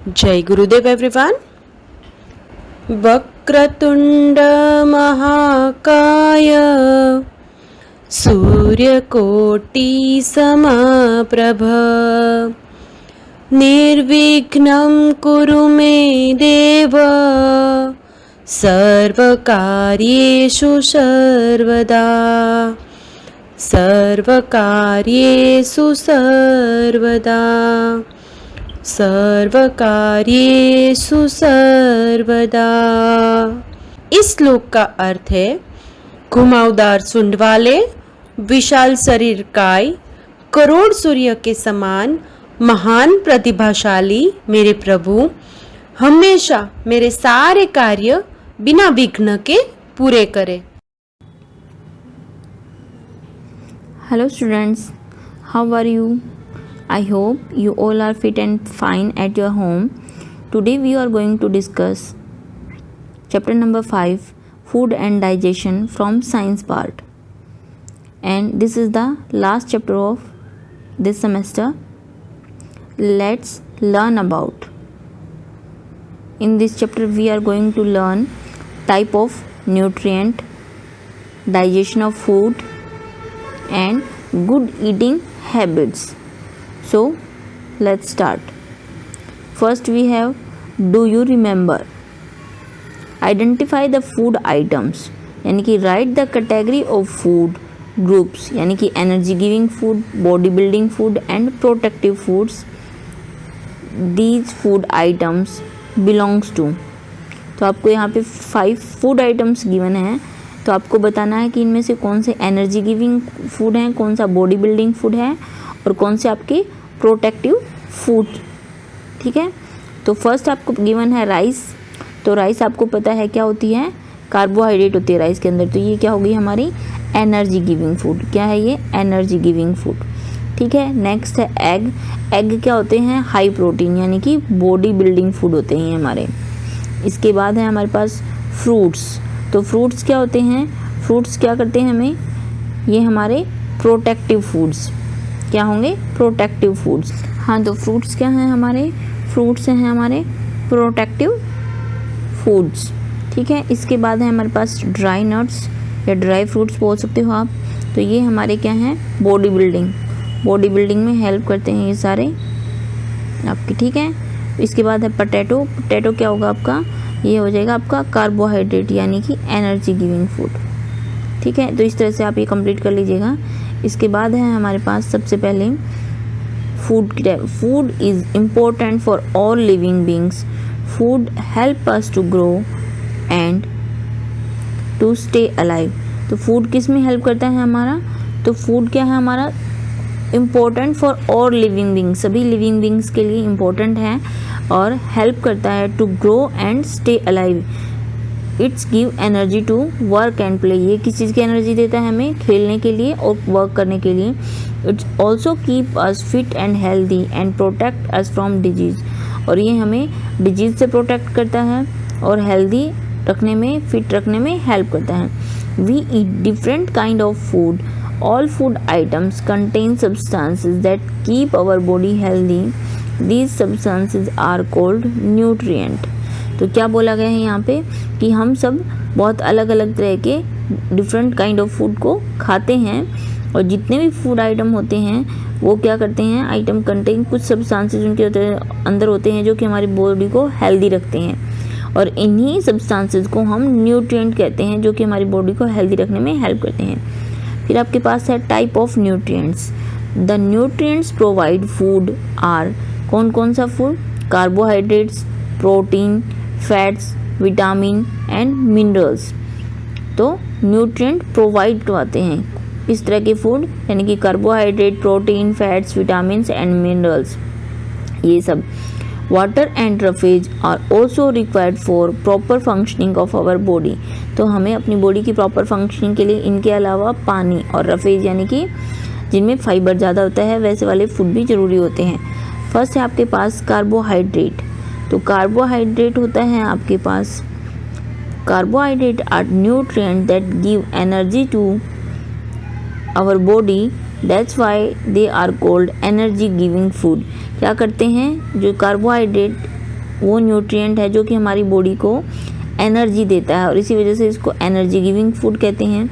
जय गुरुदेव एवरीवन। वक्रतुंड महाकाय सूर्यकोटि समप्रभ निर्विघ्नं कुरु मे देव सर्वकार्येषु सर्वदा सर्वकार्येषु सर्वदा सर्वकार्येषु सर्वदा। इस श्लोक का अर्थ है, घुमावदार सूंड वाले, विशाल शरीर काय, करोड़ सूर्य के समान महान प्रतिभाशाली मेरे प्रभु हमेशा मेरे सारे कार्य बिना विघ्न के पूरे करे। Hello students, how are you? I hope you all are fit and fine at your home. Today we are going to discuss chapter number 5, Food and Digestion from Science part. And this is the last chapter of this semester. Let's learn about. In this chapter we are going to learn type of nutrient, digestion of food and good eating habits. So let's start. First we have, do you remember? Identify the food items, यानी कि write the category of food groups, यानी कि energy giving food, body building food and protective foods these food items belongs to. तो आपको यहाँ पे 5 food items given है, तो आपको बताना है कि इनमें से कौन से एनर्जी गिविंग फूड हैं, कौन सा बॉडी बिल्डिंग फूड है और कौन से आपके प्रोटेक्टिव फूड। ठीक है, तो फर्स्ट आपको गिवन है राइस। तो राइस आपको पता है क्या होती है, कार्बोहाइड्रेट होती है राइस के अंदर। तो ये क्या होगी हमारी एनर्जी गिविंग फूड। क्या है ये? Energy giving food. ठीक है, नेक्स्ट है एग। एग क्या होते हैं? हाई प्रोटीन, यानी कि बॉडी बिल्डिंग फूड होते हैं हमारे। इसके बाद है हमारे पास फ्रूट्स। तो फ्रूट्स क्या होते हैं? फ्रूट्स क्या करते हैं हमें? ये हमारे प्रोटेक्टिव फूड्स। क्या होंगे? Protective foods. हाँ, तो फ्रूट्स क्या हैं हमारे? फ्रूट्स हैं हमारे प्रोटेक्टिव फूड्स। ठीक है, इसके बाद है हमारे पास ड्राई नट्स या ड्राई फ्रूट्स बोल सकते हो आप। तो ये हमारे क्या हैं? बॉडी बिल्डिंग में हेल्प करते हैं ये सारे आपके। ठीक है, इसके बाद है पोटैटो। पोटैटो क्या होगा आपका? ये हो जाएगा आपका कार्बोहाइड्रेट, यानी कि एनर्जी गिविंग फूड। ठीक है, तो इस तरह से आप ये कंप्लीट कर लीजिएगा। इसके बाद है हमारे पास सबसे पहले food is important for all living beings. Food help us to grow and to stay alive. तो फूड किस में हेल्प करता है हमारा? तो फूड क्या है हमारा? Important for all living beings, सभी लिविंग बींग्स के लिए इम्पोर्टेंट है और हेल्प करता है to grow and stay alive. Its give energy to work and play. ये किस चीज़ की एनर्जी देता है हमें? खेलने के लिए और वर्क करने के लिए। It's also keep us fit and healthy and protect us from disease. और ये हमें डिजीज़ से प्रोटेक्ट करता है और हेल्दी रखने में, फिट रखने में हेल्प करता है। We eat different kind of food. All food items contain substances that keep our body healthy. These substances are called nutrient. तो क्या बोला गया है यहाँ पे कि हम सब बहुत अलग अलग तरह के डिफरेंट काइंड ऑफ फूड को खाते हैं और जितने भी फूड आइटम होते हैं वो क्या करते हैं? आइटम कंटेन कुछ सब्सटेंसेस उनके अंदर होते हैं जो कि हमारी बॉडी को हेल्दी रखते हैं और इन्हीं सब्सटेंसेस को हम न्यूट्रिएंट कहते हैं जो कि हमारी बॉडी को हेल्दी रखने में हेल्प करते हैं। फिर आपके पास है type of nutrients. The nutrients provide food are, कौन कौन सा food? Carbohydrates, protein, fats, vitamin and minerals. तो न्यूट्रिएंट प्रोवाइड करवाते हैं इस तरह के फूड, यानी कि carbohydrate, protein, fats, vitamin and minerals, ये सब। Water and roughage are also required for proper functioning of our body. तो हमें अपनी बॉडी की प्रॉपर फंक्शनिंग के लिए इनके अलावा पानी और रफेज, यानी कि जिनमें फाइबर ज़्यादा होता है, वैसे वाले फूड भी ज़रूरी होते हैं। फर्स्ट है आपके पास कार्बोहाइड्रेट। तो कार्बोहाइड्रेट होता है आपके पास, carbohydrate are nutrient that give energy to our body that's why they are called energy giving food. क्या करते हैं? जो कार्बोहाइड्रेट वो न्यूट्रिएंट है जो कि हमारी बॉडी को एनर्जी देता है और इसी वजह से इसको एनर्जी गिविंग फूड कहते हैं।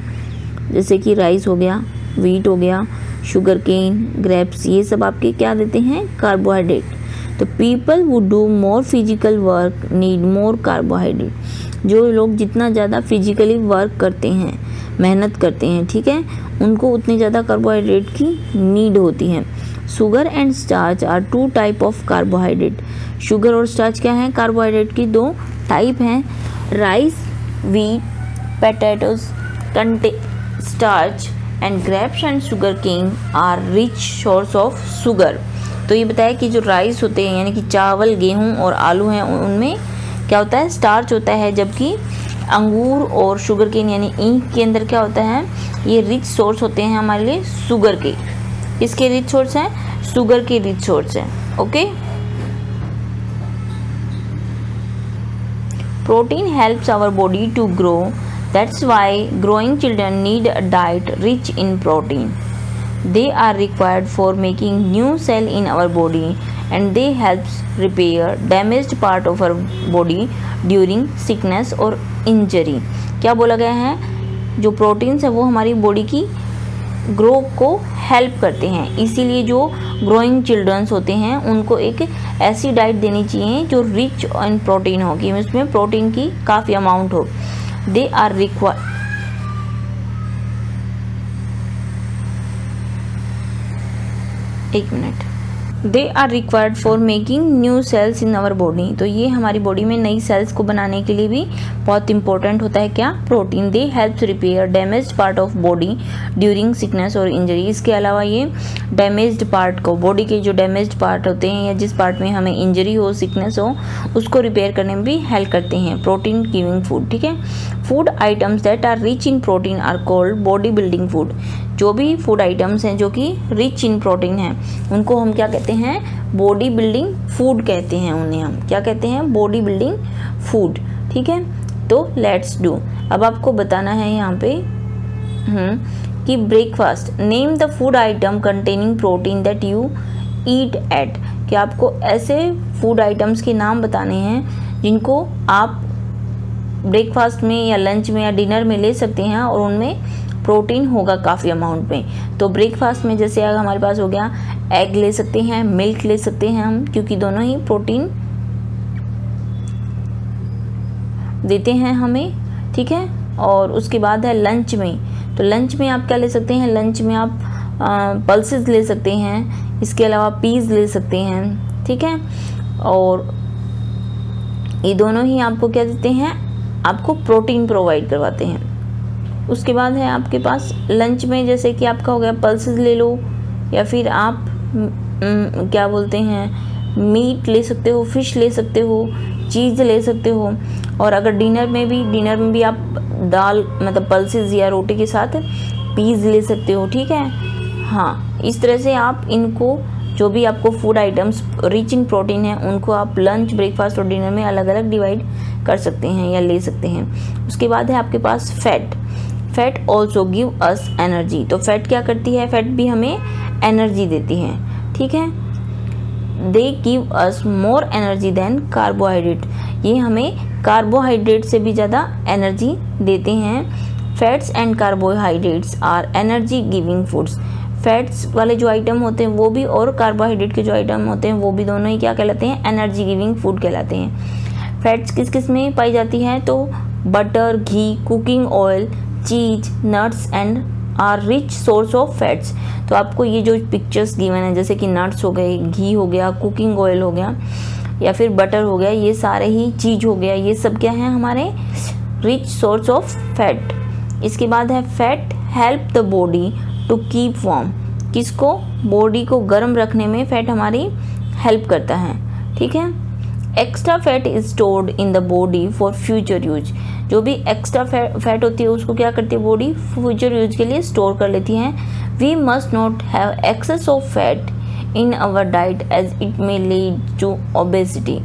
जैसे कि राइस हो गया, वीट हो गया, शुगर केन, ग्रेप्स, ये सब आपके क्या देते हैं? कार्बोहाइड्रेट। तो पीपल वु do more physical work need more carbohydrate. जो लोग जितना ज़्यादा फिजिकली वर्क करते हैं, मेहनत करते हैं, ठीक है, उनको उतनी ज़्यादा कार्बोहाइड्रेट की नीड होती है। Sugar and starch are two type of carbohydrate. Sugar और स्टार्च क्या है? कार्बोहाइड्रेट की दो टाइप हैं। Rice, wheat, potatoes contain starch and grapes and sugar cane are rich source of sugar. तो ये बताया कि जो राइस होते हैं यानी कि चावल, गेहूं और आलू हैं, उनमें क्या होता है? स्टार्च होता है, जबकि अंगूर और शुगर केन यानी ईख के अंदर क्या होता है? ये रिच सोर्स होते हैं हमारे लिए शुगर के। किसके रिच सोर्स हैं? शुगर के रिच सोर्स हैं। Okay. Protein helps our body to grow. That's why growing children need a diet rich in protein. They are required for making new cell in our body and they helps repair damaged part of our body during sickness or injury. क्या बोला गया है? जो proteins है वो हमारी body की grow को हेल्प करते हैं, इसीलिए जो ग्रोइंग चिल्ड्रंस होते हैं उनको एक ऐसी डाइट देनी चाहिए जो रिच इन प्रोटीन हो, कि उसमें प्रोटीन की काफ़ी अमाउंट हो। They are required एक minute. They are required for making new cells in our body। तो ये हमारी बॉडी में नई सेल्स को बनाने के लिए भी बहुत इंपॉर्टेंट होता है क्या? Protein. They helps repair damaged part of body during sickness और injury। इसके अलावा ये डैमेज्ड पार्ट को, बॉडी के जो डैमेज्ड पार्ट होते हैं या जिस पार्ट में हमें इंजरी हो, सिकनेस हो, उसको रिपेयर करने में भी हेल्प करते हैं। प्रोटीन गिविंग फूड, ठीक है। Food items that are rich in protein are called body building food. जो भी फूड आइटम्स हैं जो कि रिच इन प्रोटीन हैं, उनको हम क्या कहते हैं? बॉडी बिल्डिंग फूड कहते हैं। उन्हें हम क्या कहते हैं? बॉडी बिल्डिंग फूड, ठीक है। तो लेट्स डू। अब आपको बताना है यहाँ पे कि breakfast. Name the food item containing protein that you eat at. कि आपको ऐसे फूड आइटम्स के नाम बताने हैं जिनको आप ब्रेकफास्ट में या लंच में या डिनर में ले सकते हैं और उनमें प्रोटीन होगा काफ़ी अमाउंट में। तो ब्रेकफास्ट में जैसे अगर हमारे पास हो गया, एग ले सकते हैं, मिल्क ले सकते हैं हम, क्योंकि दोनों ही प्रोटीन देते हैं हमें, ठीक है। और उसके बाद है लंच में। तो लंच में आप क्या ले सकते हैं? लंच में आप पल्सेस ले सकते हैं, इसके अलावा पीस ले सकते हैं, ठीक है। और ये दोनों ही आपको क्या देते हैं? आपको प्रोटीन प्रोवाइड करवाते हैं। उसके बाद है आपके पास लंच में, जैसे कि आपका हो गया पल्सेस ले लो, या फिर आप क्या बोलते हैं, मीट ले सकते हो, फिश ले सकते हो, चीज़ ले सकते हो। और अगर डिनर में भी आप दाल मतलब पल्सेस या रोटी के साथ पीस ले सकते हो, ठीक है। हाँ, इस तरह से आप इनको, जो भी आपको food items rich in protein है, उनको आप लंच, ब्रेकफास्ट और डिनर में अलग अलग डिवाइड कर सकते हैं या ले सकते हैं। उसके बाद है आपके पास fat. Fat also give us energy. तो फैट क्या करती है? फैट भी हमें एनर्जी देती है, ठीक है। They give us more energy than carbohydrate. ये हमें कार्बोहाइड्रेट से भी ज़्यादा एनर्जी देते हैं। Fats and carbohydrates are energy giving foods. Fats वाले जो आइटम होते हैं वो भी, और कार्बोहाइड्रेट के जो आइटम होते हैं वो भी, दोनों ही क्या कहलाते हैं? एनर्जी गिविंग फूड कहलाते हैं। फैट्स किस किस में पाई जाती हैं? तो butter, ghee, cooking oil, cheese, nuts and are rich source of fats. तो आपको ये जो पिक्चर्स गिवन है, जैसे कि नट्स हो गए, घी हो गया, कुकिंग ऑयल हो गया, या फिर बटर हो गया, ये सारे ही चीज हो गया, ये सब क्या है? हमारे रिच सोर्स ऑफ फैट। इसके बाद है fat help the body to keep warm. किसको? बॉडी को गर्म रखने में फैट हमारी हेल्प करता है, ठीक है। Extra fat is stored in the body for future use. जो भी एक्स्ट्रा फैट होती है उसको क्या करती है बॉडी? फ्यूचर यूज के लिए स्टोर कर लेती हैं। We must not have excess of fat in our diet as it may lead to obesity.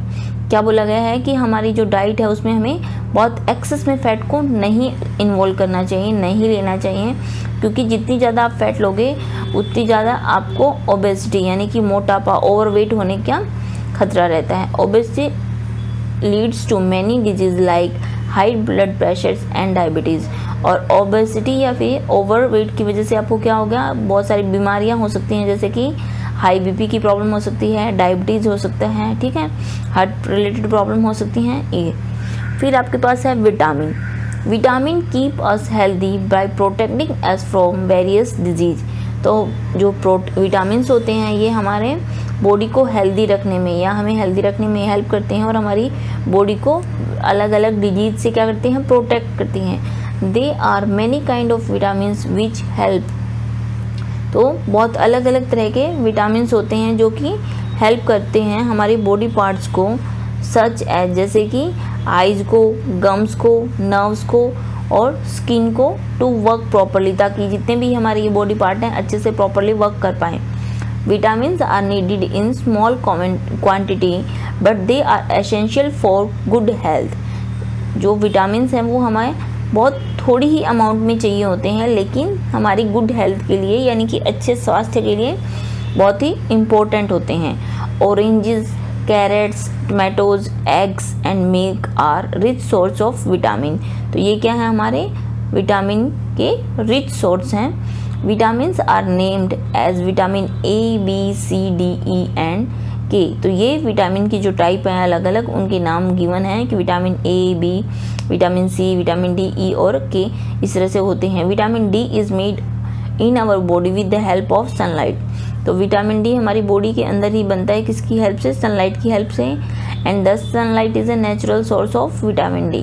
क्या बोला गया है कि हमारी जो डाइट है उसमें हमें बहुत एक्सेस में फ़ैट को नहीं इन्वॉल्व करना चाहिए, नहीं लेना चाहिए, क्योंकि जितनी ज़्यादा आप फैट लोगे उतनी ज़्यादा आपको ओबेसिटी यानी कि मोटापा, ओवरवेट होने का खतरा रहता है। Obesity leads to many disease like high blood pressure and diabetes. और ओबेसिटी या फिर ओवरवेट की वजह से आपको क्या हो गया, बहुत सारी बीमारियां हो सकती हैं, जैसे कि हाई बीपी की प्रॉब्लम हो सकती है, डायबिटीज़ हो सकता है, ठीक है, हार्ट रिलेटेड प्रॉब्लम हो सकती हैं ये। फिर आपके पास है vitamin. Vitamin keep us healthy by protecting us from various disease. तो जो विटामिन्स होते हैं ये हमारे बॉडी को हेल्दी रखने में या हमें हेल्दी रखने में हेल्प करते हैं और हमारी बॉडी को अलग अलग डिजीज से क्या करते हैं, प्रोटेक्ट करती हैं। They are many kind of vitamins which help. तो बहुत अलग अलग तरह के विटामिन्स होते हैं जो कि हेल्प करते हैं हमारी बॉडी पार्ट्स को, सच एज जैसे कि आइज़ को, गम्स को, नर्व्स को और स्किन को टू वर्क प्रॉपरली, ताकि जितने भी हमारे ये बॉडी पार्ट हैं अच्छे से प्रॉपरली वर्क कर पाएँ। Vitamins are needed in small quantity but they are essential for good health. जो विटामिन्स हैं वो हमें बहुत थोड़ी ही अमाउंट में चाहिए होते हैं, लेकिन हमारी गुड हेल्थ के लिए यानी कि अच्छे स्वास्थ्य के लिए बहुत ही इम्पोर्टेंट होते हैं। Oranges, carrots, tomatoes, eggs and milk are rich source of vitamin. तो ये क्या है, हमारे विटामिन के रिच सोर्स हैं। Vitamins are named as vitamin A, B, C, D, E and K. तो ये विटामिन की जो टाइप हैं अलग अलग, उनके नाम गिवन हैं कि vitamin A, B, vitamin C, vitamin D, E और के, इस तरह से होते हैं। Vitamin D is made in our body with the help of sunlight. तो विटामिन डी हमारी बॉडी के अंदर ही बनता है, किसकी हेल्प से, सनलाइट की हेल्प से। एंड दस sunlight is a natural source of vitamin D.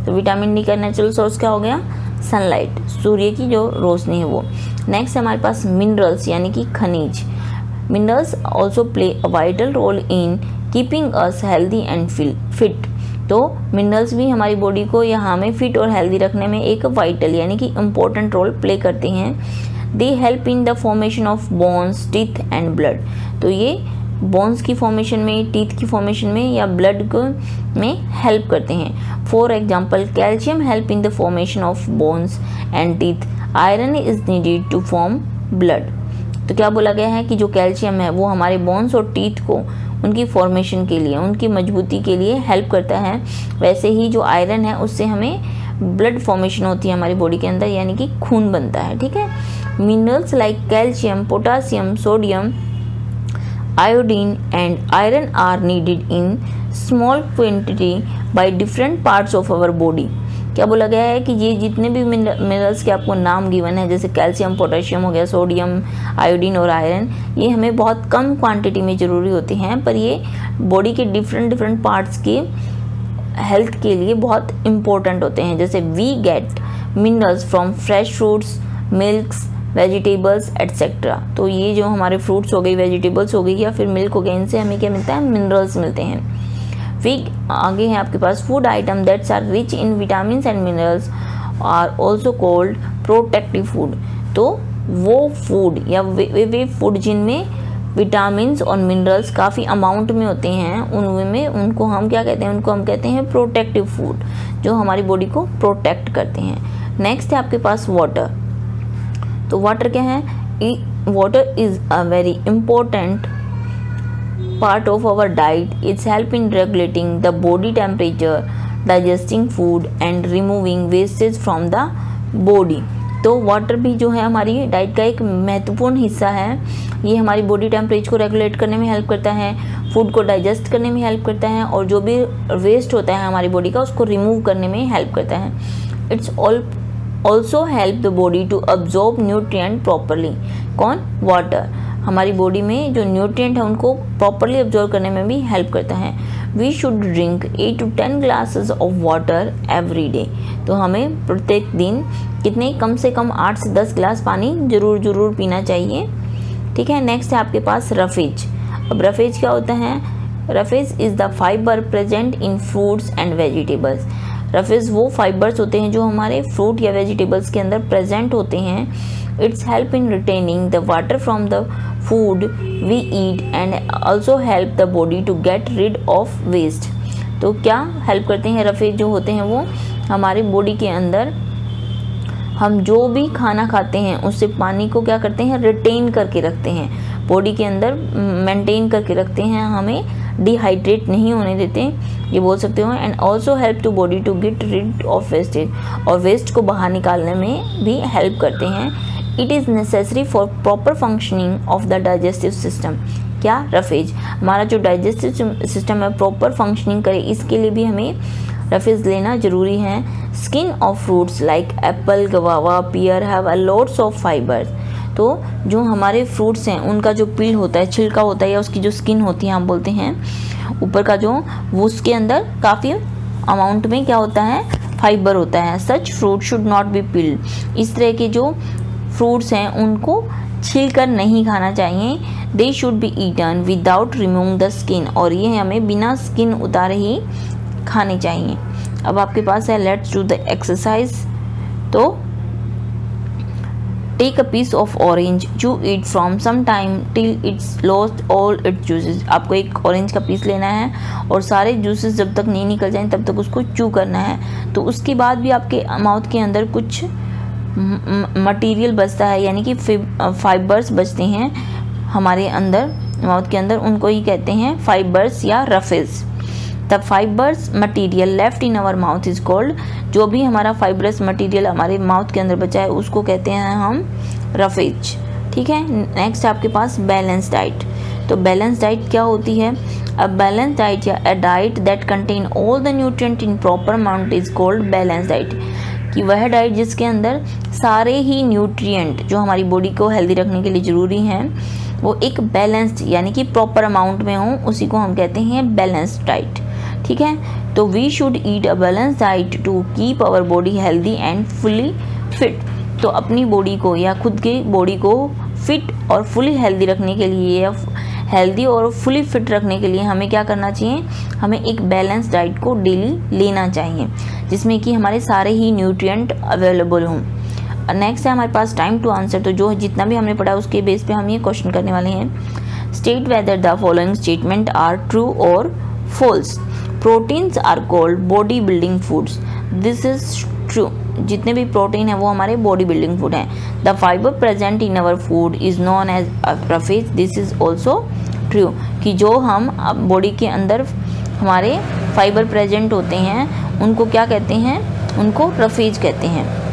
तो विटामिन डी का नेचुरल सोर्स क्या हो गया, सनलाइट, सूर्य की जो रोशनी है वो। नेक्स्ट हमारे पास मिनरल्स यानी कि खनिज। Minerals also play a vital role in keeping us healthy and fit. तो मिनरल्स भी हमारी बॉडी को या हमें फिट और हेल्दी रखने में एक वाइटल यानी कि इम्पोर्टेंट रोल प्ले करते हैं। They help in the formation of bones, teeth and blood. तो ये बोन्स की फॉर्मेशन में, टीथ की फॉर्मेशन में या ब्लड में हेल्प करते हैं। For example calcium help in the formation of bones and teeth. Iron is needed to form blood. तो क्या बोला गया है कि जो कैल्शियम है वो हमारे बोन्स और टीथ को उनकी फॉर्मेशन के लिए, उनकी मजबूती के लिए हेल्प करता है। वैसे ही जो आयरन है उससे हमें ब्लड फॉर्मेशन होती है हमारी बॉडी के अंदर, यानी कि खून बनता है, ठीक है। Minerals like calcium, potassium, sodium, iodine and iron are needed in small quantity by different parts of our body. क्या बोला गया है कि ये जितने भी मिनरल्स के आपको नाम गिवन है, जैसे कैल्शियम, पोटेशियम हो गया, सोडियम, आयोडीन और आयरन, ये हमें बहुत कम क्वांटिटी में ज़रूरी होते हैं, पर ये बॉडी के डिफरेंट पार्ट्स की हेल्थ के लिए बहुत इम्पोर्टेंट होते हैं। जैसे we get minerals from fresh fruits, milks, vegetables etcetera. तो ये जो हमारे फ्रूट्स हो गई, वेजिटेबल्स हो गई या फिर मिल्क हो गया, इनसे हमें क्या मिलता है, मिनरल्स मिलते हैं। फिर आगे है आपके पास food item that's are rich in vitamins and minerals are also called protective food. तो वो फूड या वे फूड जिनमें विटामिन्स और मिनरल्स काफ़ी अमाउंट में होते हैं, उनमें उनको हम क्या कहते हैं, उनको हम कहते हैं प्रोटेक्टिव फूड, जो हमारी बॉडी को प्रोटेक्ट करते हैं। नेक्स्ट है आपके पास वाटर। तो वाटर क्या है, water is a very important part of our diet. It's help in regulating the body temperature, digesting food and removing wastage from the body. तो वाटर भी जो है हमारी डाइट का एक महत्वपूर्ण हिस्सा है। ये हमारी बॉडी टेम्परेचर को रेगुलेट करने में हेल्प करता है, फूड को डाइजेस्ट करने में हेल्प करता है और जो भी वेस्ट होता है हमारी बॉडी का उसको रिमूव करने में हेल्प करता है। Its also help the body to absorb nutrient properly. कौन, वाटर हमारी बॉडी में जो न्यूट्रिएंट है उनको प्रॉपरली अब्जॉर्व करने में भी हेल्प करता है। We should drink 8 to 10 glasses of water every day. तो हमें प्रत्येक दिन कितने, कम से कम 8 से 10 ग्लास पानी जरूर पीना चाहिए, ठीक है। नेक्स्ट है आपके पास रफेज। अब रफेज क्या होता है, roughage is the fibre present in fruits and vegetables. Roughage वो फाइबर्स होते हैं जो हमारे फ्रूट या वेजिटेबल्स के अंदर प्रेजेंट होते हैं। Its help in retaining the water from the food we eat and also help the body to get rid of waste. तो क्या हेल्प करते हैं रफेज जो होते हैं, वो हमारी बॉडी के अंदर हम जो भी खाना खाते हैं उससे पानी को क्या करते हैं, रिटेन करके रखते हैं, बॉडी के अंदर मेंटेन करके रखते हैं, हमें डिहाइड्रेट नहीं होने देते, ये बोल सकते हो। And also help to body to get rid of wastage, और वेस्ट को बाहर निकालने में भी हेल्प करते हैं। It is necessary for proper functioning of the digestive system. क्या? रफेज। हमारा जो डाइजेस्टिव सिस्टम है प्रॉपर फंक्शनिंग करे, इसके लिए भी हमें रफेज लेना ज़रूरी है। Skin of fruits like apple, guava, pear have a lots of fibres. तो जो हमारे फ्रूट्स हैं उनका जो पील होता है, छिलका होता है, या उसकी जो स्किन होती है, हम बोलते हैं ऊपर का जो, वो उसके अंदर काफ़ी अमाउंट में क्या होता है? फाइबर होता है। Such fruit should not be peeled. इस तरह के जो फ्रूट्स हैं उनको छील कर नहीं खाना चाहिए। They should be eaten without removing the skin, और ये हमें बिना स्किन उतारे ही खाने चाहिए। अब आपके पास है लेट्स डू द एक्सरसाइज। तो take a piece of orange, chew it from some time till it's lost all its juices. आपको एक ऑरेंज का पीस लेना है और सारे जूसेस जब तक नहीं निकल जाएं तब तक उसको चू करना है। तो उसके बाद भी आपके माउथ के अंदर कुछ मटेरियल बचता है, यानी कि फाइबर्स बचते हैं हमारे अंदर, माउथ के अंदर, उनको ही कहते हैं फाइबर्स या roughage. The fibres material left in our mouth is called, जो भी हमारा फाइबरस मटेरियल हमारे माउथ के अंदर बचा है उसको कहते हैं हम रफेज। ठीक है। नेक्स्ट आपके पास बैलेंस डाइट। तो बैलेंस डाइट क्या होती है? अ बैलेंस डाइट या a diet that contain all the nutrient in proper amount is called balance diet. कि वह डाइट जिसके अंदर सारे ही न्यूट्रिएंट जो हमारी बॉडी को हेल्दी रखने के लिए ज़रूरी हैं वो एक बैलेंस्ड यानी कि प्रॉपर अमाउंट में हो, उसी को हम कहते हैं बैलेंस्ड डाइट। ठीक है। तो we should eat a balance diet to keep our body healthy and fully fit. तो अपनी बॉडी को या खुद की बॉडी को फिट और फुली हेल्दी रखने के लिए, या हेल्दी और फुली फिट रखने के लिए हमें क्या करना चाहिए? हमें एक बैलेंस डाइट को डेली लेना चाहिए जिसमें कि हमारे सारे ही न्यूट्रिएंट अवेलेबल हों। नेक्स्ट है हमारे पास टाइम टू आंसर। तो जो जितना भी हमने पढ़ा उसके बेस पे हम ये क्वेश्चन करने वाले हैं। State whether the following statement are true और false. Proteins are called body building foods. This is true. जितने भी प्रोटीन है वो हमारे बॉडी बिल्डिंग फूड हैं। The fibre present in our food is known as roughage. This is also true. कि जो हम बॉडी के अंदर हमारे फाइबर प्रेजेंट होते हैं उनको क्या कहते हैं? उनको रफेज कहते हैं।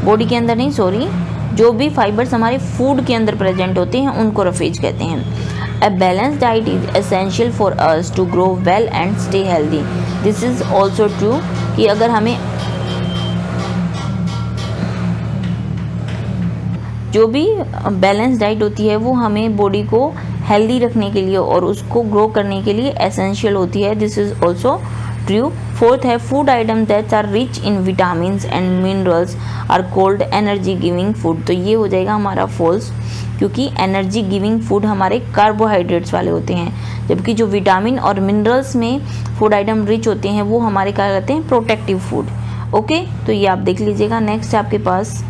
बॉडी के अंदर नहीं, सॉरी, जो भी फाइबर्स हमारे फूड के अंदर प्रेजेंट होते हैं उनको रफेज कहते हैं। A balanced diet is essential for us to grow well and stay healthy. This is also true कि अगर हमें जो भी बैलेंस डाइट होती है वो हमें बॉडी को हेल्दी रखने के लिए और उसको ग्रो करने के लिए एसेंशियल होती है। This is also true. Fourth है food item that are rich in vitamins and minerals are called energy giving food. तो ये हो जाएगा हमारा फॉल्स, क्योंकि एनर्जी गिविंग फूड हमारे कार्बोहाइड्रेट्स वाले होते हैं, जबकि जो विटामिन और मिनरल्स में फूड आइटम रिच होते हैं वो हमारे क्या कहते हैं? Protective food. ओके, तो ये आप देख लीजिएगा। नेक्स्ट है आपके पास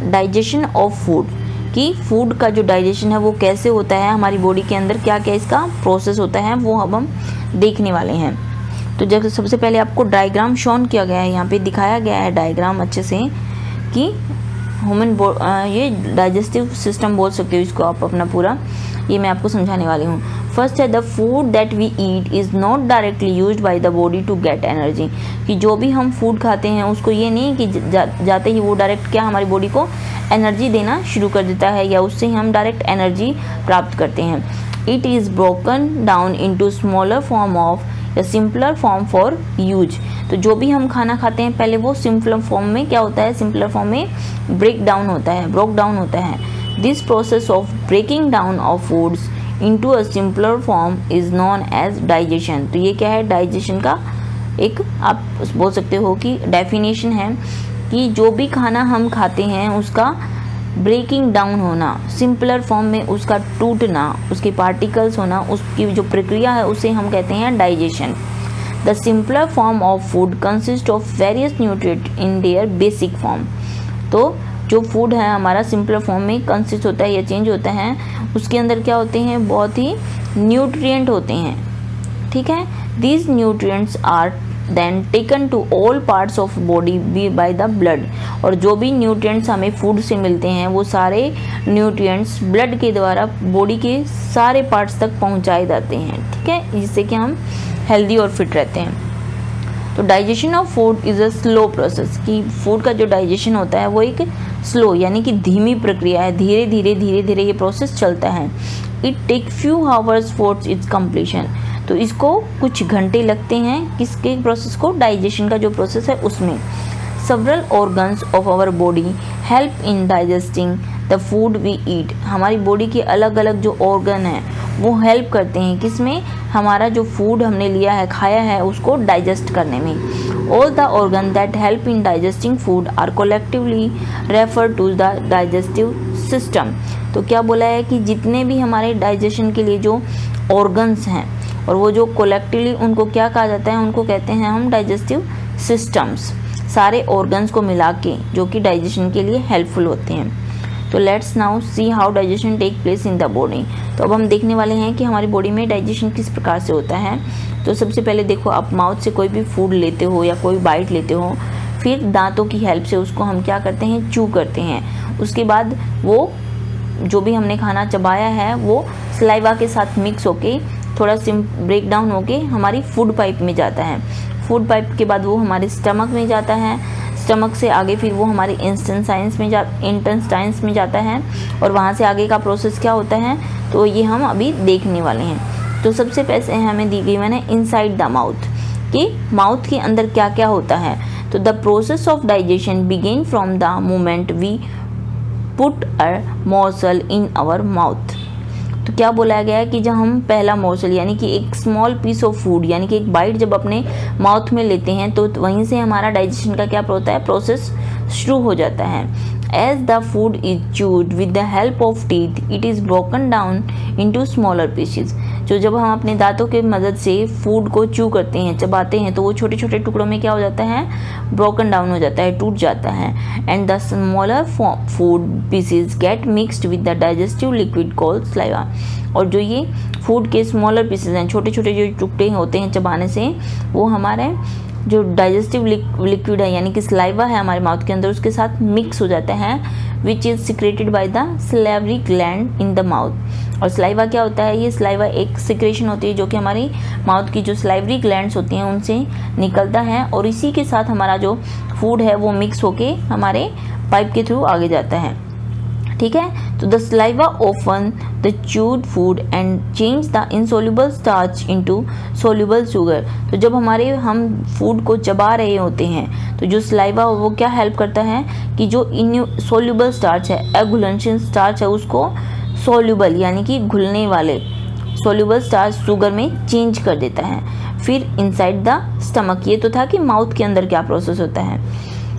डाइजेशन ऑफ फूड। कि फूड का जो डाइजेशन है वो कैसे होता है, हमारी बॉडी के अंदर क्या क्या इसका प्रोसेस होता है, वो अब हम देखने वाले हैं। तो जब सबसे पहले आपको डायग्राम शोन किया गया है, यहाँ पे दिखाया गया है डायग्राम अच्छे से कि ह्यूमन ये डाइजेस्टिव सिस्टम बोल सकते हो इसको आप अपना पूरा, ये मैं आपको समझाने वाली हूँ। फर्स्ट है the food that we eat is not directly used by the body to get energy. कि जो भी हम फूड खाते हैं उसको ये नहीं कि जाते ही वो डायरेक्ट क्या हमारी बॉडी को एनर्जी देना शुरू कर देता है या उससे हम डायरेक्ट एनर्जी प्राप्त करते हैं। It is broken down into smaller form of या सिंपलर फॉर्म फॉर यूज। तो जो भी हम खाना खाते हैं पहले वो सिंपलर फॉर्म में क्या होता है? सिंपलर फॉर्म में ब्रेक डाउन होता है। This process of breaking down of foods into a simpler form is known as digestion. तो ये क्या है? डाइजेशन का एक आप बोल सकते हो कि डेफिनेशन है कि जो भी खाना हम खाते हैं उसका ब्रेकिंग डाउन होना, सिंपलर फॉर्म में उसका टूटना, उसके पार्टिकल्स होना, उसकी जो प्रक्रिया है उसे हम कहते हैं digestion. The simpler form of food consist of various nutrient in their basic form. तो जो फूड है हमारा सिंपलर फॉर्म में कंसिस्ट होता है या चेंज होता है, उसके अंदर क्या होते हैं? बहुत ही न्यूट्रिएंट होते हैं। ठीक है। These nutrients are then taken to all parts of body be by the blood. और जो भी न्यूट्रिएंट्स हमें फूड से मिलते हैं वो सारे न्यूट्रिएंट्स ब्लड के द्वारा बॉडी के सारे पार्ट्स तक पहुंचाए जाते हैं, ठीक है, जिससे कि हम हेल्दी और फिट रहते हैं। तो digestion of food is a slow process, कि फूड का जो डाइजेशन होता है वो एक स्लो यानी कि धीमी प्रक्रिया है, धीरे धीरे ये प्रोसेस चलता है। It take few hours for its completion, तो इसको कुछ घंटे लगते हैं किसके प्रोसेस को, डाइजेशन का जो प्रोसेस है उसमें। several organs of our body help in digesting the food we eat, हमारी बॉडी के अलग अलग जो ऑर्गन हैं वो हेल्प करते हैं किसमें, हमारा जो फूड हमने लिया है खाया है उसको डाइजेस्ट करने में। All the organs that help in digesting food are collectively referred to the digestive system। तो क्या बोला है कि जितने भी हमारे डाइजेशन के लिए जो ऑर्गन्स हैं और वो जो कोलेक्टिवली उनको क्या कहा जाता है, उनको कहते हैं हम डाइजेस्टिव सिस्टम्स, सारे ऑर्गन्स को मिला के जो कि डाइजेशन के लिए हेल्पफुल होते हैं। तो let's now see how digestion take place in the body. तो अब हम देखने वाले हैं कि हमारी बॉडी में डाइजेशन किस प्रकार से होता है। तो सबसे पहले देखो, आप माउथ से कोई भी फूड लेते हो या कोई बाइट लेते हो, फिर दांतों की हेल्प से उसको हम क्या करते हैं, चू करते हैं। उसके बाद वो जो भी हमने खाना चबाया है वो सलाइवा के साथ मिक्स होके थोड़ा ब्रेक डाउन होके हमारी फूड पाइप में जाता है। फूड पाइप के बाद वो हमारे स्टमक में जाता है, स्टमक से आगे फिर वो हमारे इंटेस्टाइन्स में जाता है और वहाँ से आगे का प्रोसेस क्या होता है तो ये हम अभी देखने वाले हैं। तो सबसे पहले हमें दी गई मैंने इनसाइड द माउथ, कि माउथ के अंदर क्या क्या होता है। तो the process of digestion begin from the moment we put a morsel in our mouth. तो क्या बोला गया है कि जब हम पहला मॉर्सल यानी कि एक स्मॉल पीस ऑफ फूड यानी कि एक बाइट जब अपने माउथ में लेते हैं तो वहीं से हमारा डाइजेशन का क्या होता है, प्रोसेस शुरू हो जाता है। As the food is chewed with the help of teeth it is broken down into smaller pieces. जो जब हम अपने दांतों के मदद से फूड को चू करते हैं, चबाते हैं, तो वो छोटे छोटे टुकड़ों में क्या हो जाता है, ब्रोकन डाउन हो जाता है, टूट जाता है। And the smaller food pieces get mixed with the digestive liquid called saliva. और जो ये फूड के स्मॉलर पीसेस हैं, छोटे छोटे जो टुकड़े होते हैं चबाने से, वो हमारे जो डाइजेस्टिव लिक्विड है यानी कि सलाइवा है हमारे माउथ के अंदर, उसके साथ मिक्स हो जाता है, which is secreted by the salivary gland in the mouth. और सलाइवा क्या होता है, ये सलाइवा एक सिक्रेशन होती है जो कि हमारी माउथ की जो सलाइवरी ग्लैंड्स होती हैं उनसे निकलता है, और इसी के साथ हमारा जो फूड है वो मिक्स होके हमारे पाइप के थ्रू आगे जाता है, ठीक है। तो the saliva open the chewed food and change the insoluble starch into soluble sugar. तो जब हम फूड को चबा रहे होते हैं तो जो सलाइवा वो क्या हेल्प करता है कि जो इनसोल्यूबल स्टार्च है, अघुलनशील स्टार्च है, उसको सोल्यूबल यानी कि घुलने वाले सोल्यूबल स्टार्च शुगर में चेंज कर देता है। फिर इनसाइड द स्टमक, ये तो था कि माउथ के अंदर क्या प्रोसेस होता है,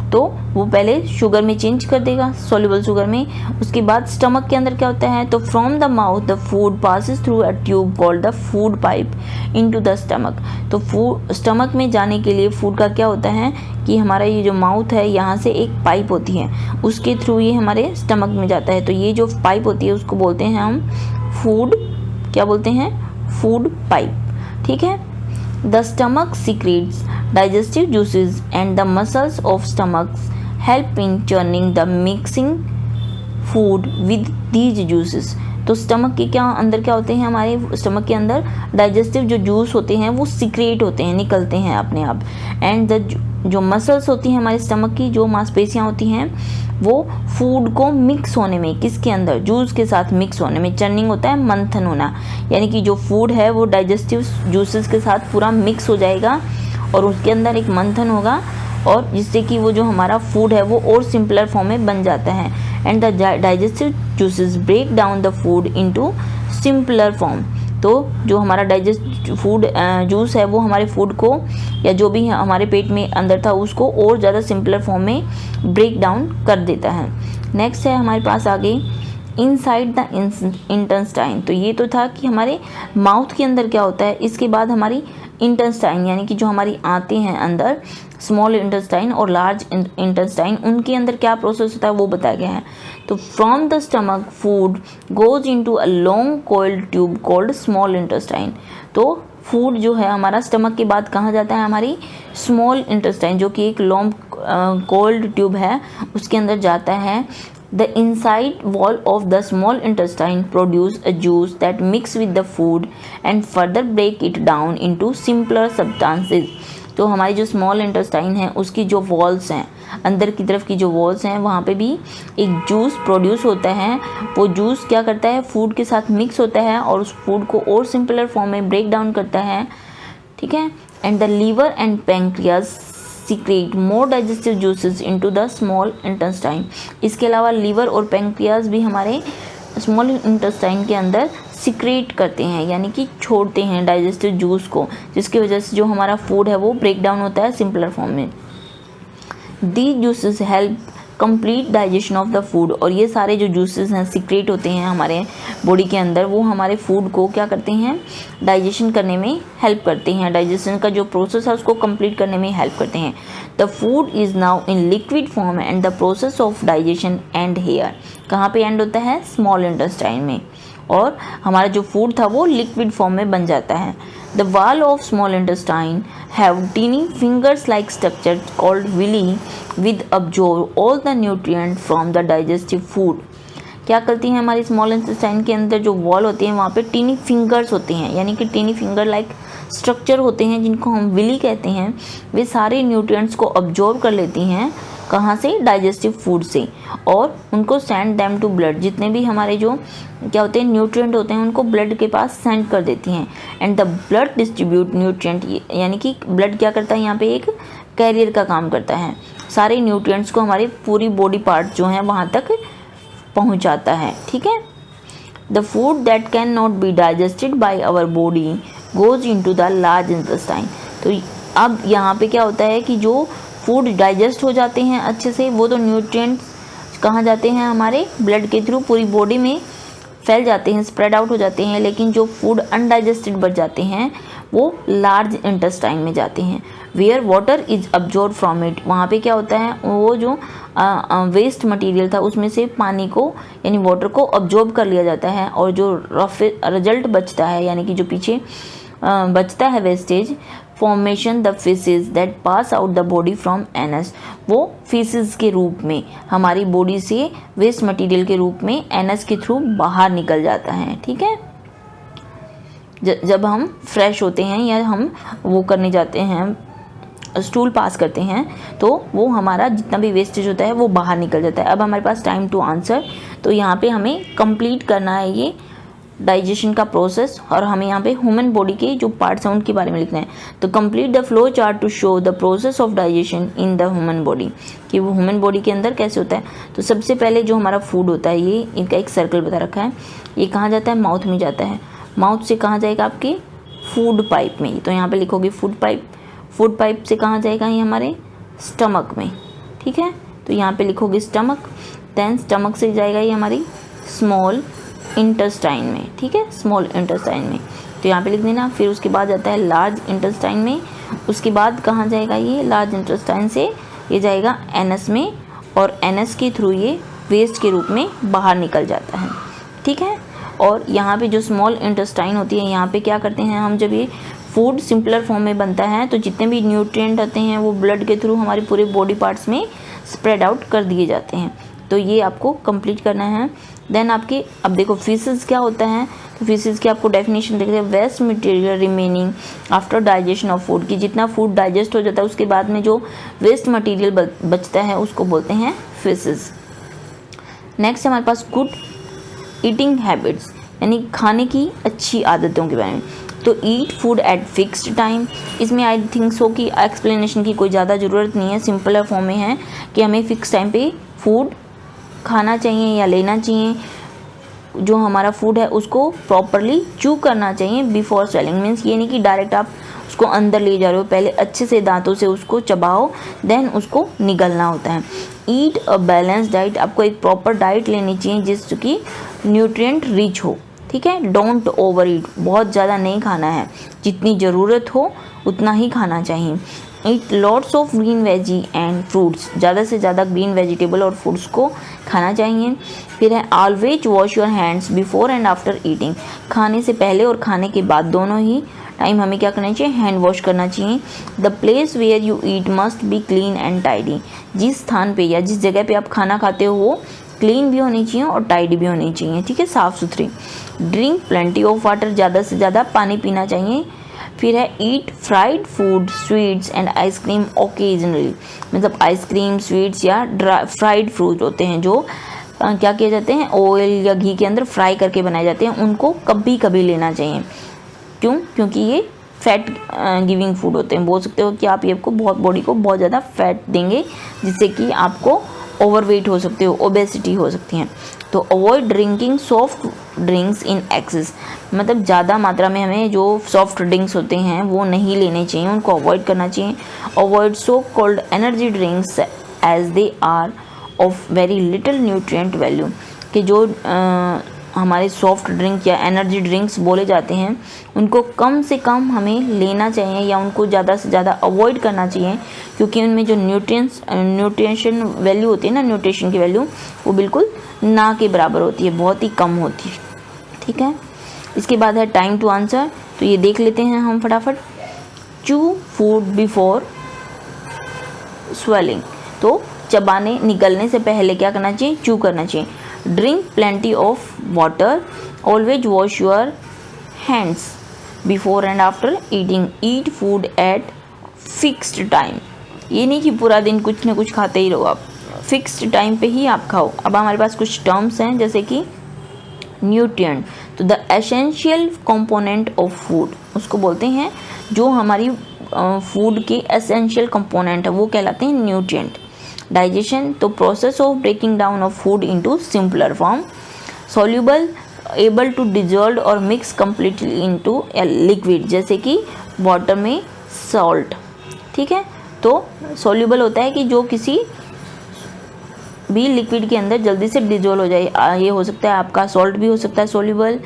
तो वो पहले शुगर में चेंज कर देगा, सोल्यूबल शुगर में। उसके बाद स्टमक के अंदर क्या होता है, तो from the mouth the food passes through a tube called the food pipe into the stomach. तो फूड स्टमक में जाने के लिए फूड का क्या होता है कि हमारा ये जो माउथ है यहाँ से एक पाइप होती है, उसके थ्रू ये हमारे स्टमक में जाता है। तो ये जो पाइप होती है उसको बोलते हैं हम फूड, क्या बोलते हैं, फूड पाइप, ठीक है। The stomach secretes digestive juices and the muscles of stomach help in churning the mixing food with these juices। तो स्टमक के अंदर क्या होते हैं, हमारे स्टमक के अंदर डाइजेस्टिव जो जूस होते हैं वो सीक्रेट होते हैं, निकलते हैं अपने आप। एंड जो मसल्स होती हैं हमारे स्टमक की, जो मांसपेशियाँ होती हैं, वो फूड को मिक्स होने में, किसके अंदर, जूस के साथ मिक्स होने में, चर्निंग होता है मंथन होना, यानी कि जो फूड है वो डाइजेस्टिव जूसेस के साथ पूरा मिक्स हो जाएगा और उसके अंदर एक मंथन होगा, और जिससे कि वो जो हमारा फूड है वो और सिंपलर फॉर्म में बन जाता है। And the digestive juices break down the food into simpler form. तो जो हमारा डाइजेस्ट फूड जूस है वो हमारे फूड को या जो भी हमारे पेट में अंदर था उसको और ज़्यादा सिंपलर फॉर्म में ब्रेक डाउन कर देता है। नेक्स्ट है हमारे पास आगे इनसाइड द इंटेस्टाइन। तो ये तो था कि हमारे माउथ के अंदर क्या होता है, इसके बाद हमारी इंटेस्टाइन यानी कि जो हमारी आंतें हैं अंदर, स्मॉल इंटेस्टाइन और लार्ज इंटेस्टाइन, उनके अंदर क्या प्रोसेस होता है वो बताया गया है। तो from the stomach food goes into a long coiled tube called small intestine. तो फूड जो है हमारा स्टमक के बाद कहाँ जाता है, हमारी स्मॉल इंटेस्टाइन जो कि एक लॉन्ग कोल्ड ट्यूब है उसके अंदर जाता है। The inside wall of the small intestine produce a juice that mix with the food and further break it down into simpler substances। तो हमारी जो स्मॉल इंटेस्टाइन है उसकी जो वॉल्स हैं, अंदर की तरफ की जो वॉल्स हैं, वहाँ पे भी एक जूस प्रोड्यूस होता है। वो जूस क्या करता है, फूड के साथ मिक्स होता है और उस फूड को और सिंपलर फॉर्म में ब्रेक डाउन करता है, ठीक है। And the liver and pancreas secrete more digestive juices into the small intestine. इसके अलावा लीवर और पैंक्रियाज भी हमारे स्मॉल इंटेस्टाइन के अंदर सीक्रेट करते हैं, यानी कि छोड़ते हैं डाइजेस्टिव जूस को, जिसकी वजह से जो हमारा फूड है वो ब्रेक डाउन होता है सिंपलर फॉर्म में। These juices help complete digestion of the food। और ये सारे जो जूसेस हैं सीक्रेट होते हैं हमारे बॉडी के अंदर, वो हमारे फूड को क्या करते हैं, डाइजेशन करने में हेल्प करते हैं, डाइजेशन का जो प्रोसेस है उसको कंप्लीट करने में हेल्प करते हैं। The food is now in liquid form and the process of digestion end here. कहाँ पे एंड होता है, स्मॉल इंटेस्टाइन में, और हमारा जो फूड था वो लिक्विड फॉर्म में बन जाता है। The wall of small intestine have teeny fingers like structure called villi with absorb all the nutrient from the digestive food। क्या करती हैं हमारी स्मॉल इंटेस्टाइन के अंदर जो वॉल होती है वहाँ पे टीनी फिंगर्स होते हैं, यानी कि टीनी फिंगर लाइक स्ट्रक्चर होते हैं जिनको हम विली कहते हैं। वे सारे न्यूट्रिएंट्स को अब्जॉर्ब कर लेती हैं, कहाँ से, डाइजेस्टिव फूड से, और उनको सेंड देम टू ब्लड। जितने भी हमारे जो क्या होते हैं न्यूट्रिएंट होते हैं उनको ब्लड के पास सेंड कर देती हैं। And the blood distribute nutrient, यानी कि ब्लड क्या करता है, यहाँ पे एक कैरियर का काम करता है, सारे न्यूट्रिएंट्स को हमारी पूरी बॉडी पार्ट जो हैं वहाँ तक पहुँचाता है, ठीक है। The food that can not be digested by our body goes into the large intestine. तो अब यहाँ पे क्या होता है कि जो फूड डाइजेस्ट हो जाते हैं अच्छे से, वो तो न्यूट्रिएंट्स कहाँ जाते हैं, हमारे ब्लड के थ्रू पूरी बॉडी में फैल जाते हैं, स्प्रेड आउट हो जाते हैं। लेकिन जो फूड अनडाइजेस्टेड बच जाते हैं वो लार्ज इंटेस्टाइन में जाते हैं, where water is absorb from it. वहाँ पे क्या होता है, वो जो वेस्ट मटेरियल था उसमें से पानी को यानी वाटर को अब्जॉर्ब कर लिया जाता है, और जो रफ रिजल्ट बचता है, यानी कि जो पीछे बचता है wastage, formation the faeces that pass out the body from anus. वो फीसेस के रूप में हमारी बॉडी से वेस्ट मटेरियल के रूप में एनस के थ्रू बाहर निकल जाता है, ठीक है। जब हम फ्रेश होते हैं या हम वो करने जाते हैं, स्टूल पास करते हैं, तो वो हमारा जितना भी वेस्टेज होता है वो बाहर निकल जाता है। अब हमारे पास टाइम टू आंसर, तो यहाँ पे हमें कंप्लीट करना है ये डाइजेशन का प्रोसेस, और हमें यहाँ पे ह्यूमन बॉडी के जो पार्ट्स हैं उनके बारे में लिखना है। तो complete the flow chart to show the process of digestion in the human body, कि वो ह्यूमन बॉडी के अंदर कैसे होता है। तो सबसे पहले जो हमारा फूड होता है, ये इनका एक सर्कल बता रखा है, ये कहाँ जाता है, माउथ में जाता है। माउथ से कहाँ जाएगा, आपके फूड पाइप में। तो यहाँ पे लिखोगे फूड पाइप, फूड पाइप से कहाँ जाएगा, ये हमारे स्टमक में, ठीक है। तो यहाँ पे लिखोगे स्टमक, देन स्टमक से जाएगा ये हमारी स्मॉल इंटेस्टाइन में, ठीक है, स्मॉल इंटेस्टाइन में। तो यहाँ पे लिख देना। फिर उसके बाद जाता है लार्ज इंटेस्टाइन में, उसके बाद कहाँ जाएगा, ये लार्ज इंटेस्टाइन से ये जाएगा एनस में, और एनस के थ्रू ये वेस्ट के रूप में बाहर निकल जाता है, ठीक है। और यहाँ पे जो स्मॉल इंटेस्टाइन होती है, यहाँ पे क्या करते हैं हम, जब ये फूड सिंपलर फॉर्म में बनता है तो जितने भी न्यूट्रिएंट आते हैं वो ब्लड के थ्रू हमारे पूरे बॉडी पार्ट्स में स्प्रेड आउट कर दिए जाते हैं। तो ये आपको कंप्लीट करना है। देन आपके अब देखो फीसेस क्या होता है, तो फीसेस की आपको डेफिनेशन देखते हैं, waste material remaining after digestion of food, कि जितना फूड डाइजेस्ट हो जाता है उसके बाद में जो वेस्ट मटेरियल बचता है उसको बोलते हैं फीसेस। नेक्स्ट हमारे पास गुड ईटिंग हैबिट्स, यानी खाने की अच्छी आदतों के बारे में। तो eat food at fixed time, इसमें आई थिंक सो कि एक्सप्लेनेशन की कोई ज़्यादा ज़रूरत नहीं है, सिंपल फॉर्म में है कि हमें फिक्स टाइम पे फूड खाना चाहिए या लेना चाहिए। जो हमारा फूड है उसको प्रॉपरली च्यू करना चाहिए बिफोर स्वेलिंग, मीन्स ये नहीं कि डायरेक्ट आप उसको अंदर ले जा रहे हो, पहले अच्छे से दांतों से उसको चबाओ, देन उसको निगलना होता है। ईट अ बैलेंस डाइट, आपको एक प्रॉपर डाइट लेनी चाहिए जिसकी न्यूट्रिएंट रिच हो, ठीक है। डोंट ओवर ईट, बहुत ज़्यादा नहीं खाना है, जितनी ज़रूरत हो उतना ही खाना चाहिए। Eat lots of green veggie and fruits, ज़्यादा से ज़्यादा ग्रीन वेजिटेबल और फ्रूट्स को खाना चाहिए। फिर है always wash your hands before and after eating, खाने से पहले और खाने के बाद दोनों ही टाइम हमें क्या करना चाहिए, हैंड वॉश करना चाहिए। The place where you eat must be clean and tidy, जिस स्थान पे या जिस जगह पे आप खाना खाते हो वो क्लीन भी होनी चाहिए और टाइडी भी होनी चाहिए, ठीक है, साफ़ सुथरी। ड्रिंक प्लेंटी ऑफ वाटर, ज़्यादा से ज़्यादा पानी पीना चाहिए। फिर है eat fried food, sweets and ice cream occasionally, मतलब आइसक्रीम, स्वीट्स या फ्राइड फ्रूट होते हैं जो क्या किए जाते हैं, ऑयल या घी के अंदर फ्राई करके बनाए जाते हैं, उनको कभी कभी लेना चाहिए। क्यों? क्योंकि ये फैट गिविंग फूड होते हैं। बोल सकते हो कि आप ये आपको बहुत बॉडी को बहुत ज़्यादा फैट देंगे, जिससे कि आपको ओवरवेट हो सकते हो, ओबेसिटी हो सकती है। तो avoid drinking soft drinks in excess, मतलब ज़्यादा मात्रा में हमें जो सॉफ्ट ड्रिंक्स होते हैं वो नहीं लेने चाहिए, उनको अवॉइड करना चाहिए। Avoid so called energy drinks as they are of very little nutrient value, कि जो हमारे सॉफ्ट ड्रिंक या एनर्जी ड्रिंक्स बोले जाते हैं उनको कम से कम हमें लेना चाहिए या उनको ज़्यादा से ज़्यादा अवॉइड करना चाहिए, क्योंकि उनमें जो न्यूट्रिशन वैल्यू होती है ना, न्यूट्रिशन की वैल्यू वो बिल्कुल ना के बराबर होती है, बहुत ही कम होती है, ठीक है। इसके बाद है टाइम टू आंसर, तो ये देख लेते हैं हम फटाफट। चू फूड बिफोर स्वेलिंग, तो चबाने निकलने से पहले क्या करना चाहिए, चू करना चाहिए। Drink plenty of water, always wash your hands before and after eating, eat food at fixed time, ये नहीं कि पूरा दिन कुछ ना कुछ खाते ही रहो आप, फिक्स्ड टाइम पे ही आप खाओ। अब हमारे पास कुछ टर्म्स हैं जैसे कि न्यूट्रिएंट, तो the essential component of food, उसको बोलते हैं जो हमारी फूड के एसेंशियल कंपोनेंट है वो कहलाते हैं न्यूट्रिएंट। डाइजेशन, तो process of breaking down of food into simpler form. Soluble, able to dissolve और मिक्स कम्प्लीटली इनटू लिक्विड, जैसे कि वाटर में सॉल्ट, ठीक है। तो सॉल्युबल होता है कि जो किसी भी लिक्विड के अंदर जल्दी से डिजोल्व हो जाए, ये हो सकता है आपका सॉल्ट भी हो सकता है सॉल्युबल,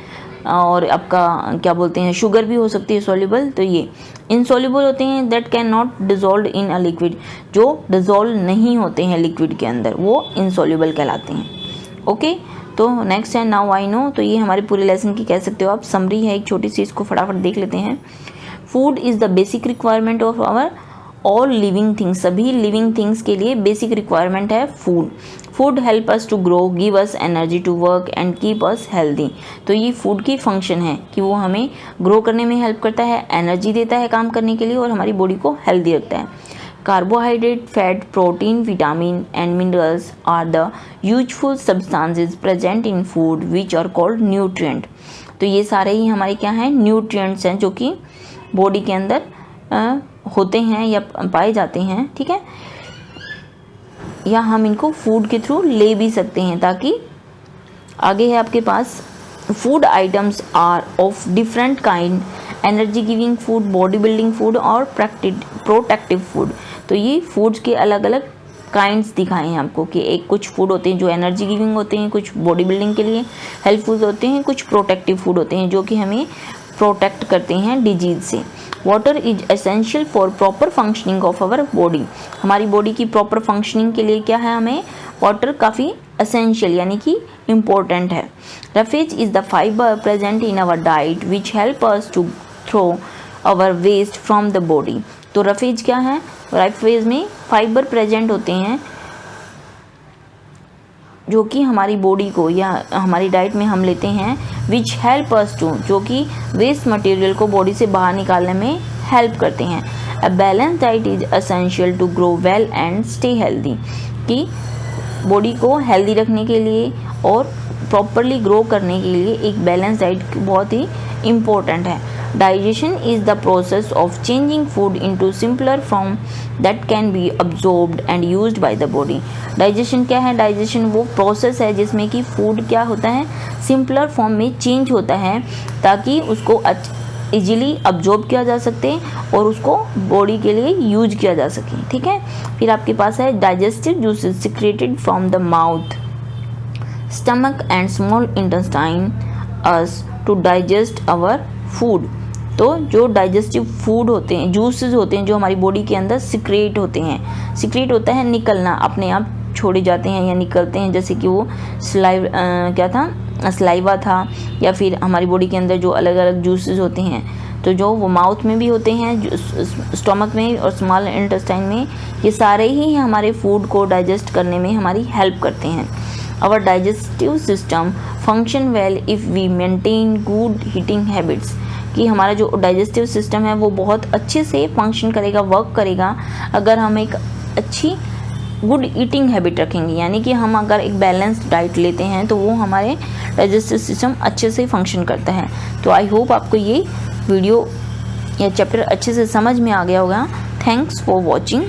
और आपका क्या बोलते हैं शुगर भी हो सकती है सॉल्युबल। तो ये इनसॉल्युबल होते हैं, that can not dissolve in a liquid, जो डिजोल्व नहीं होते हैं लिक्विड के अंदर वो इनसॉल्युबल कहलाते हैं। ओके, तो नेक्स्ट है नाउ आई नो, तो ये हमारे पूरे लेसन की कह सकते हो आप समरी है, एक छोटी सी, इसको फटाफट देख लेते हैं। Food is the basic requirement of our all living things, सभी लिविंग थिंग्स के लिए बेसिक रिक्वायरमेंट है food. Food help us to grow, give us energy to work and keep us healthy, तो ये फूड की फंक्शन है कि वो हमें ग्रो करने में हेल्प करता है, एनर्जी देता है काम करने के लिए और हमारी बॉडी को हेल्दी रखता है। Carbohydrate, fat, protein, vitamin and minerals are the useful substances present in food which are called nutrient, तो ये सारे ही हमारे क्या हैं, न्यूट्रिएंट्स हैं जो कि बॉडी के अंदर होते हैं या पाए जाते हैं, ठीक है, या हम इनको फूड के थ्रू ले भी सकते हैं। ताकि आगे है आपके पास food items are of different kind, energy giving food, body building food और प्रोटेक्टिव फूड, तो ये फूड्स के अलग अलग काइंड्स दिखाए हैं आपको कि एक कुछ फूड होते हैं जो एनर्जी गिविंग होते हैं, कुछ बॉडी बिल्डिंग के लिए हेल्पफुल होते हैं, कुछ प्रोटेक्टिव फूड होते हैं जो कि हमें प्रोटेक्ट करते हैं डिजीज से। Water is essential for proper functioning of our body, हमारी बॉडी की प्रॉपर फंक्शनिंग के लिए क्या है, हमें वाटर काफ़ी एसेंशियल यानी कि इम्पोर्टेंट है। Roughage is the fibre present in our diet which help us to throw our waste from the body, तो रफेज क्या है, रफेज में फाइबर प्रेजेंट होते हैं जो कि हमारी बॉडी को या हमारी डाइट में हम लेते हैं, विच हेल्प अस टू, जो कि वेस्ट मटेरियल को बॉडी से बाहर निकालने में हेल्प करते हैं। A balance diet is essential to grow well and stay healthy, कि बॉडी को हेल्दी रखने के लिए और प्रॉपरली ग्रो करने के लिए एक बैलेंस डाइट बहुत ही इम्पोर्टेंट है। Digestion is the process of changing food into simpler form that can be absorbed and used by the body. Digestion क्या है, डाइजेशन वो प्रोसेस है जिसमें कि फूड क्या होता है, सिंपलर फॉर्म में चेंज होता है ताकि उसको इजीली अब्जॉर्ब किया जा सके और उसको बॉडी के लिए यूज किया जा सके, ठीक है। फिर आपके पास है digestive juices secreted from the mouth, stomach and small intestine us to digest our food, तो जो डाइजेस्टिव फूड होते हैं, जूसेस होते हैं जो हमारी बॉडी के अंदर सिक्रेट होते हैं, सिक्रेट होता है निकलना, अपने आप छोड़े जाते हैं या निकलते हैं, जैसे कि वो स्लाइवा था या फिर हमारी बॉडी के अंदर जो अलग अलग जूसेस होते हैं तो जो वो माउथ में भी होते हैं, जो स्टमक में और स्मॉल इंटेस्टाइन में, ये सारे ही हमारे फूड को डाइजेस्ट करने में हमारी हेल्प करते हैं। Our digestive system function well if we maintain good eating habits, कि हमारा जो डाइजेस्टिव सिस्टम है वो बहुत अच्छे से फंक्शन करेगा, वर्क करेगा अगर हम एक अच्छी गुड ईटिंग हैबिट रखेंगे। यानी कि हम अगर एक बैलेंस्ड डाइट लेते हैं तो वो हमारे डाइजेस्टिव सिस्टम अच्छे से फंक्शन करता है। तो आई होप आपको ये वीडियो या चैप्टर अच्छे से समझ में आ गया होगा। Thanks for watching.